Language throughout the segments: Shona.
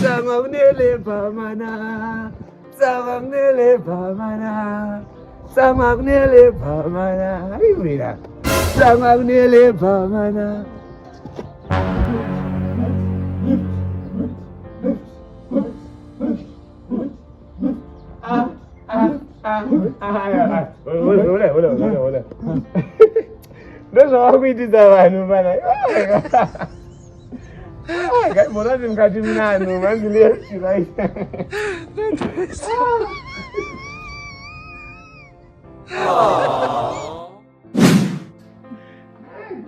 Samagnele pamana. Samagnele pamana. Samagnele pamana. Mira. Samagnele pamana. Olha. Nós vamos dizer no bana. Ai, morar de cadimina no, mas ele é vai.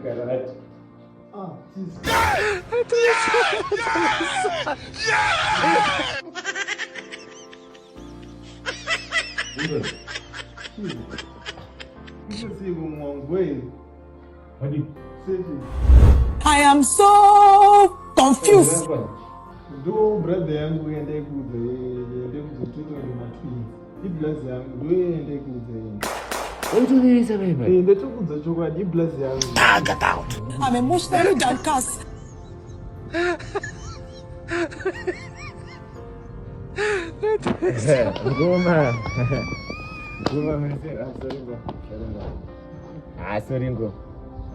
Caralho. Ah, I am so confused. Do brother yangu ende kuze kututo ni matwi. Di bless yangu do ende kuze. Ontuliza bebe. Ende tukuza chokwa di bless yangu. Get out. I'm emotionally downcast. Goma. Goma mese asoringo.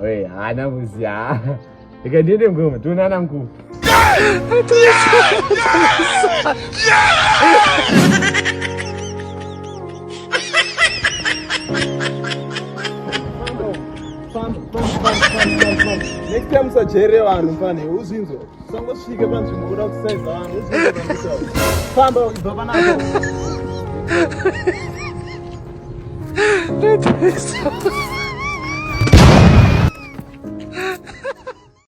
Oi, ana muzia. Ikadide ngoma, tunana mkuu. Next time sajere vanhu mfane uzinzo. Sangosvike panzvimbo kuda kusaiza vanhu uzinzo vanhu. Famba ibva panapo.